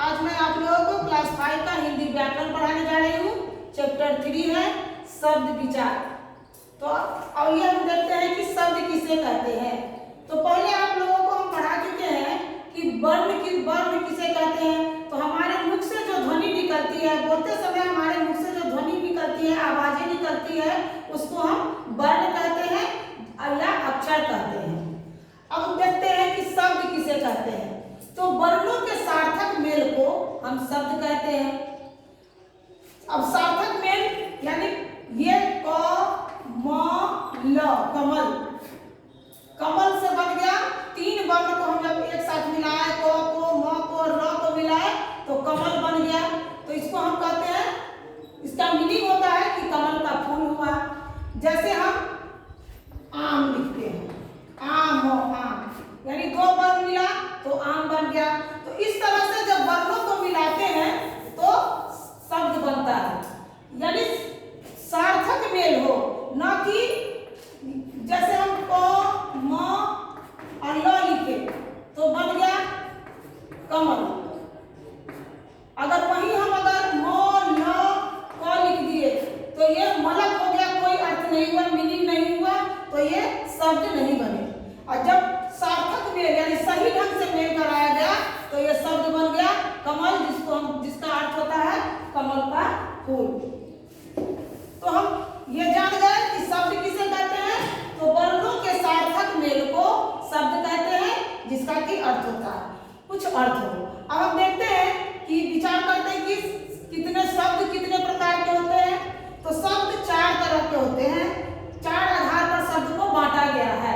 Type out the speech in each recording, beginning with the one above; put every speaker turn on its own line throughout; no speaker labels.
आज मैं आप लोगों को क्लास 5 का हिंदी व्याकरण पढ़ाने जा रही हूँ। चैप्टर 3 है शब्द विचार। तो अब ये हम देखते हैं कि शब्द किसे कहते हैं। तो पहले आप लोगों को हम पढ़ा चुके हैं कि वर्ण किसे कहते हैं। तो हमारे मुख से जो ध्वनि निकलती है, बोलते समय हमारे मुख से जो ध्वनि निकलती है, आवाजें निकलती है, उसको हम वर्ण कहते हैं या अक्षर कहते हैं। अब देखते हैं कि शब्द किसे कहते हैं। तो वर्णों के सार्थक मेल को हम शब्द कहते हैं। अब सार्थक मेल यानी ये क म ल कमल, कमल से बन गया। तीन वर्ण को हम जब एक साथ मिलाए, क को म को र को मिलाए तो कमल बन गया। तो इसको हम कहते हैं, इसका मीनिंग होता है कि कमल का फूल हुआ। जैसे हम आम लिखते हैं, आम हो आम, यानी दो वर्ण मिला तो आम बन गया। तो इस तरह से जब वर्णों को मिलाते हैं तो शब्द बनता है, यानी सार्थक मेल हो, न कि जैसे हम क म और ल लिखे तो बन गया कमल। अगर वही हम म ल क लिख दिए तो ये मलक हो गया, कोई अर्थ नहीं हुआ, मीनिंग नहीं हुआ, तो ये शब्द नहीं बने। और जब सार्थक मेल यानी सही ढंग से मेल कराया गया तो ये शब्द बन गया कमल, जिसका अर्थ होता है कमल का फूल। तो हम ये जान गए कि शब्द किसे कहते हैं। तो वर्णों के सार्थक मेल को शब्द कहते हैं, जिसका की अर्थ होता है, कुछ अर्थ हो। अब हम देखते हैं कि विचार करते हैं कि कितने शब्द कितने प्रकार के होते हैं। तो शब्द चार तरह के होते हैं। चार आधार पर शब्द को बांटा गया है,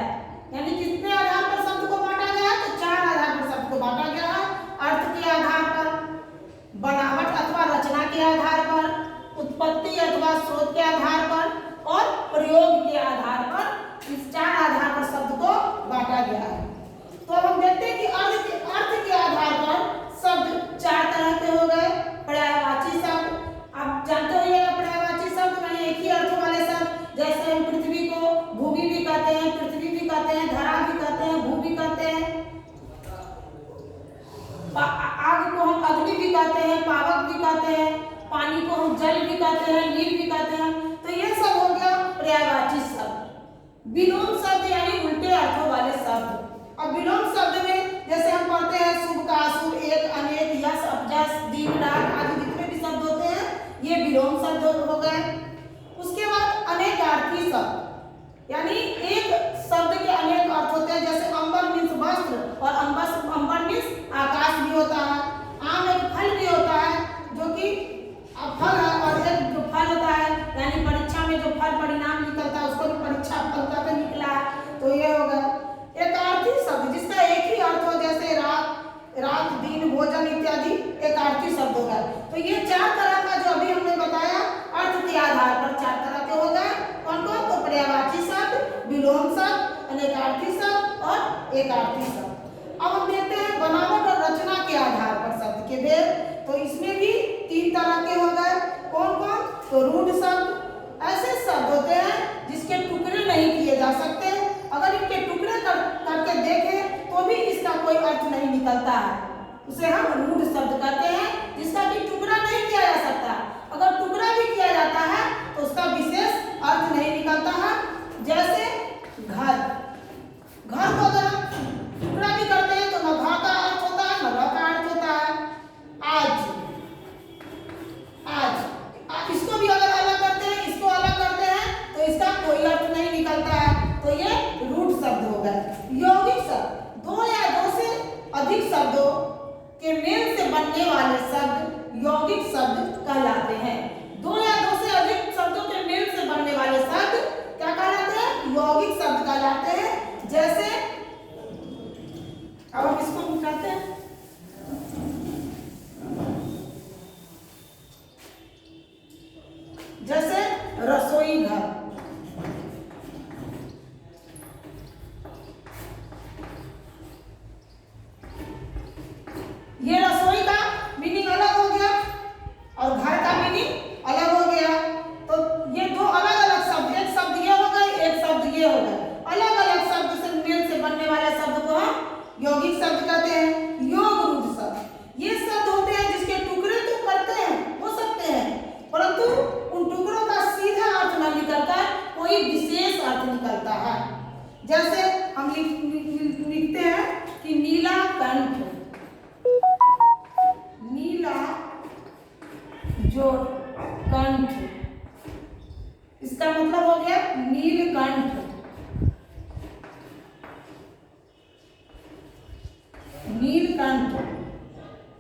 यानी कितने आधार पर शब्द को बांटा गया है। तो चार आधार पर शब्द को बांटा गया है। अर्थ के आधार पर, बनावट अथवा रचना के आधार पर, उत्पत्ति अथवा स्रोत के आधार पर और प्रयोग के आधार पर। इस चार आधार पर शब्द को बांटा गया है। तो अब हम देखते हैं कि अर्थ के आधार पर शब्द चार तरह के हो गए। पर्यायवाची शब्द, आप जानते होइएगा पर्यायवाची शब्द यानी एक ही अर्थ वाले शब्द। जैसे हम पृथ्वी को भूमि भी कहते हैं, पृथ्वी भी कहते हैं, धरा भी कहते हैं, भू भी कहते हैं। आग को हम अग्नि भी कहते हैं, पावक भी कहते हैं, पानी को हम जल भी कहते हैं, नीर भी कहते हैं। तो ये सब हो गया पर्यायवाची शब्द। विलोम शब्द यानी उल्टे अर्थों वाले शब्द। अब विलोम शब्द में जैसे हम पढ़ते हैं शुभ का अशुभ, एक अनेक, यश अपजस, दीर्घ डाक आदि जितने भी शब्द होते हैं ये विलोम शब्द हो गए। उसके बाद अनेकार्थी शब्द, यानी एक शब्द के अनेक अर्थ होते हैं। जैसे अंबर मीन्स वस्त्र और अंबर मीन्स आकाश भी होता है। आम एक फल भी होता है जो कि फल है, और एक जो फल होता है यानी परीक्षा में जो फल परिणाम निकलता है उसको भी परीक्षा फल का निकला है। तो ये हो गया एकार्थी शब्द, जिसका एक ही अर्थ हो, जैसे रात दिन भोजन इत्यादि एकार्थी शब्द हो गए। तो ये चार तरह का जो अभी हमने बताया अर्थ के आधार पर चार तरह के हो गए। कौन कौन? तो पर्यायवाची शब्द, विलोम शब्द, अनेकार्थी शब्द और एकार्थी शब्द। अब हम देखते हैं बनावट और रचना के आधार पर शब्द के भेद। तो इसमें भी तीन तरह के हो गए। कौन कौन? तो रूढ़ शब्द, ऐसे शब्द होते हैं जिसके टुकड़े नहीं किए जा सकते। अगर इनके टुकड़े करके देखें तो भी इसका कोई अर्थ नहीं निकलता है, उसे हम रूढ़ शब्द कहते हैं, जिसका भी टुकड़ा नहीं किया जा सकता। अगर टुकड़ा भी किया जाता है तो उसका विशेष अर्थ नहीं निकलता है। जैसे घर, घर को अगर हम टुकड़ा भी करते हैं तो न घ का अर्थ होता है न र का अर्थ होता है। आज इसको भी अगर अलग करते हैं, इसको अलग करते हैं तो इसका कोई अर्थ नहीं निकलता है। तो ये रूढ़ शब्द हो गए। यौगिक शब्द, दो या दो से अधिक शब्दों के मेल से बनने वाले शब्द यौगिक शब्द कहलाते हैं। दो या दो से अधिक शब्दों के मेल से बनने वाले शब्द क्या कहलाते हैं? यौगिक शब्द कहलाते हैं। जैसे अब हम इसको कहते हैं जैसे रसोई घर, ये रसोई का मीनिंग अलग हो गया और घर का मीनिंग अलग हो गया। तो ये दो अलग अलग शब्द, एक शब्द ये हो गए, एक शब्द ये हो गए। अलग अलग शब्द से मेल से बनने वाले शब्द को हम यौगिक शब्द कहते हैं।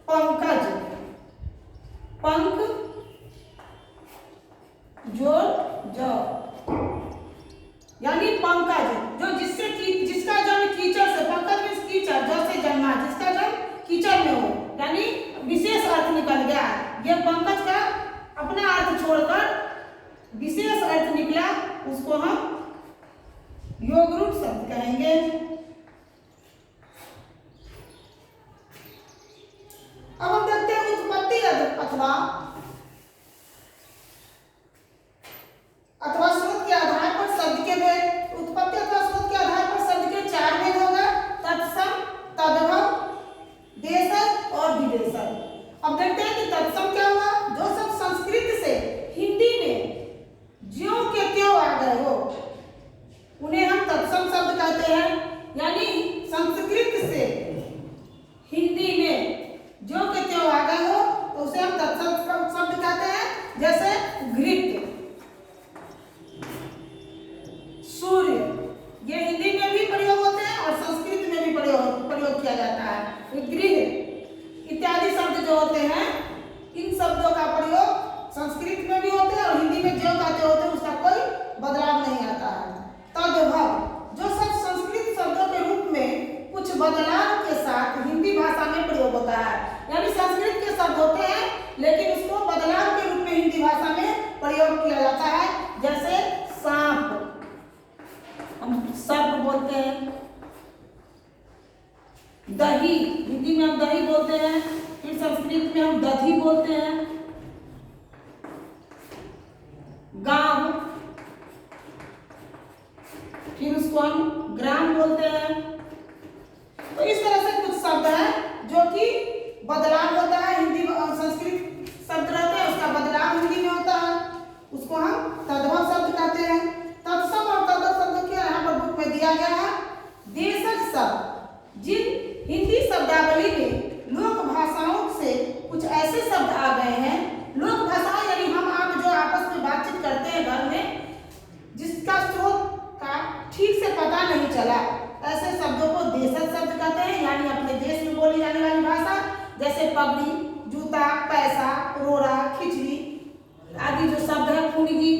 पंकज, पंख जोड़ ज, यानी पंकज जो जिसका जन्म कीचड़ से, पंकज मीन्स कीचड़, जो से जन्मा, जिसका जन्म कीचड़ में हो, यानी विशेष अर्थ निकल गया। ये पंकज का अपना अर्थ छोड़कर विशेष अर्थ निकला, उसको हम योगरूट शब्द कहेंगे। अब हम देखते हैं उत्पत्ति अथवा स्रोत के आधार पर शब्द के भेद। उत्पत्ति अथवा स्रोत के आधार पर शब्द के 4 भेद होगा, तत्सम, तद्भव, देशज और विदेशज। अब देखते हैं कि तत्सम क्या हुआ, जो सब संस्कृत से हिंदी में ज्यों के त्यों आ गए हो उन्हें हम तत्सम शब्द कहते हैं। यानी संस्कृत से हिंदी में ज्यों के त्यों आ गए हो तो उसे हम तत्सम शब्द कहते हैं। जैसे घृत, सूर्य, ये हिंदी में भी प्रयोग होते हैं और संस्कृत में भी प्रयोग किया जाता है। गृह इत्यादि शब्द जो होते हैं, इन शब्दों का प्रयोग संस्कृत में भी होते हैं और हिंदी में जो कहते होते हैं उसका कोई बदलाव नहीं आता है। तद्भव, जो सब संस्कृत शब्दों के रूप में कुछ बदलाव के साथ हिंदी भाषा में प्रयोग होता है। यानी संस्कृत के शब्द होते हैं लेकिन उसको बदलाव के रूप में हिंदी भाषा में प्रयोग किया जाता है। जैसे सांप, हम सर्प बोलते हैं। दही, हिंदी में हम दही बोलते हैं, फिर संस्कृत में हम दधी बोलते हैं। गांव, फिर उसको हम ग्राम बोलते हैं। तो इस तरह से कुछ शब्द हैं जो कि बदलाव होता है, हिंदी संस्कृत शब्द रहते हैं उसका बदलाव हिंदी में होता है, उसको हम तद्भव शब्द कहते हैं। तत्सम और तद्भव शब्दों के यहाँ पर बुक में दिया गया है। देशज शब्द, जिन हिंदी शब्दावली में लोक भाषाओं से कुछ ऐसे शब्द आ गए हैं, लोक भाषा यानी हम आप जो आपस में बातचीत करते हैं घर में, जिसका स्रोत का ठीक से पता नहीं चला, ऐसे शब्दों को देशज शब्द कहते हैं। यानी अपने देश में बोली जाने वाली भाषा, जैसे पगड़ी, जूता, पैसा, रोड़ा, खिचड़ी आदि जो शब्द है, फुनगी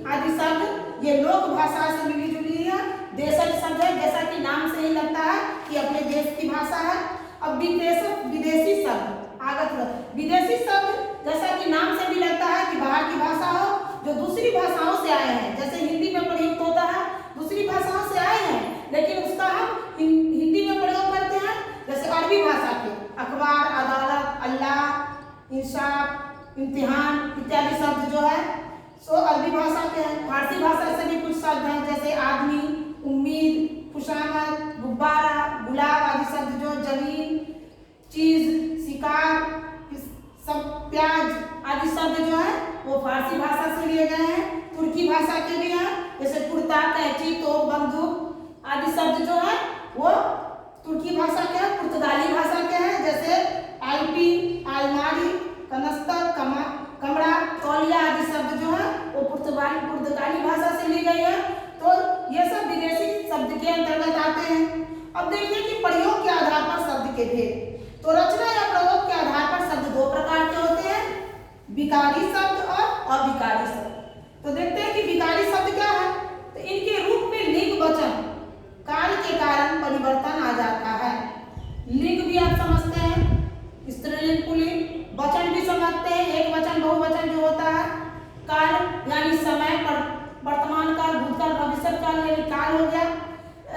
आदि शब्द, ये लोक भाषा से मिली जुली है, देशज शब्द है। जैसा कि नाम से ही लगता है कि अपने देश की भाषा है। अब विदेशी शब्द आगत, विदेशी शब्द जैसा कि नाम से भी लगता है कि बाहर की भाषा हो, जो दूसरी भाषाओं से आए हैं। जैसे हिंदी में प्रयुक्त होता है, दूसरी भाषाओं से आए हैं लेकिन उसका हम हिंदी में प्रयोग करते हैं। जैसे अरबी भाषा के अखबार, अदालत, अल्लाह, इंसाफ, इम्तिहान इत्यादि शब्द जो है सो अरबी भाषा के हैं। फारसी भाषा से भी कुछ शब्द हैं, जैसे आदमी, उम्मीद, खुशामद, गुब्बारा, गुलाब आदि शब्द जो जमीन, चीज, शिकार, सब, प्याज आदि शब्द जो है वो फारसी भाषा से लिए गए हैं। तुर्की भाषा के भी हैं, जैसे कुर्ता, कैंची, तोप, बंदूक आदि शब्द जो है वो तुर्की भाषा के हैं। पुर्तगाली भाषा के हैं, जैसे आईपी, अलमारी, कनस्तर, कमरा, तौलिया आदि शब्द जो है वो पुर्तगाली भाषा से ली गई है। तो ये सब विदेशी शब्द के अंतर्गत आते हैं। अब देखिए कि प्रयोग के आधार पर शब्द के भेद। तो रचना या प्रयोग के आधार पर शब्द 2 प्रकार के होते हैं, विकारी शब्द और अविकारी शब्द। तो देखते हैं कि विकारी शब्द क्या है। तो इनके रूप में लिंग वचन काल के कारण परिवर्तन आ जाता है। लिंग भी आप समझते हैं, स्त्रीलिंग, पुल्लिंग, वचन भी समझते हैं, एक वचन बहुवचन जो होता है। काल यानी समय, वर्तमान काल, भूतकाल, भविष्य काल, यानी काल हो गया।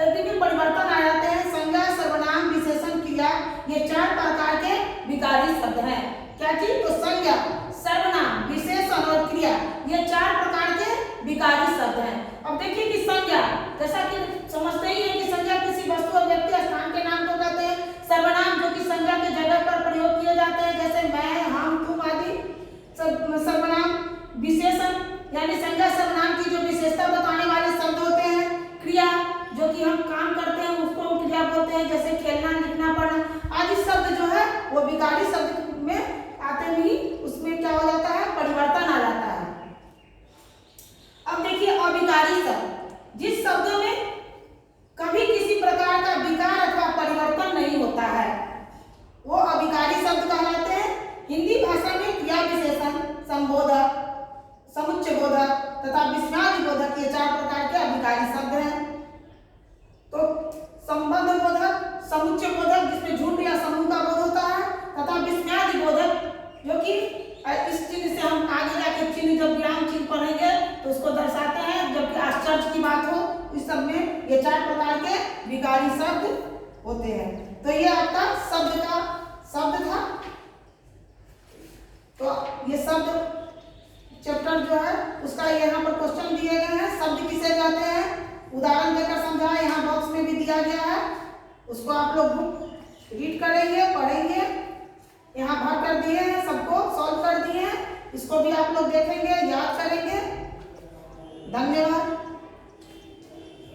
में परिवर्तन आ जाते हैं। संज्ञा, सर्वनाम, विशेषण, क्रिया, ये 4 प्रकार के विकारी शब्द हैं। क्या चीज? तो संज्ञा, सर्वनाम, विशेषण और क्रिया, ये 4 प्रकार के विकारी शब्द हैं। अब देखिए कि संज्ञा, जैसा कि समझते ही है कि संज्ञा किसी वस्तु और व्यक्ति, स्थान के नाम को कहते हैं। सर्वनाम जो कि संज्ञा के जगह पर प्रयोग किए जाते हैं, जैसे मैं, हम, तुम आदि सर्वनाम। विशेषण यानी संज्ञा सर्वनाम की जो विशेषता बताने वाले शब्द होते हैं। क्रिया जो कि हम काम करते हैं उसको हम क्रिया बोलते हैं, जैसे खेलना, लिखना, पढ़ना आदि शब्द जो है वो विकारी शब्द में आते ही उसमें क्या हो जाता है, परिवर्तन आ जाता है। अब देखिए अविकारी शब्द, जिस शब्दों में कभी किसी प्रकार का विकार अथवा परिवर्तन नहीं होता है वो अविकारी शब्द कहलाते हैं। संबोधक, समुच्चय बोधक तथा विस्मयादि बोधक, ये 4 प्रकार के अभिकारी शब्द हैं। तो संबंध बोधक, समुच्चय बोधक जिसमें झुंड या समूह का बोध होता है, तथा विस्मयादि बोधक जो कि इस चिन्ह से हम आगे जाके चिन्ह जब विराम चिन्ह पढ़ेंगे तो उसको दर्शाते हैं, जबकि आश्चर्य की बात हो इस सब में ये 4 प्रकार के विकारी शब्द होते हैं। तो ये आपका शब्द का शब्द था। तो ये शब्द चैप्टर जो है उसका यहाँ पर क्वेश्चन दिए गए हैं। शब्द किसे कहते हैं उदाहरण देकर समझाया, यहाँ बॉक्स में भी दिया गया है, उसको आप लोग बुक रीड करेंगे, पढ़ेंगे। यहाँ भर कर दिए हैं, सबको सॉल्व कर दिए हैं, इसको भी आप लोग देखेंगे, याद करेंगे। धन्यवाद।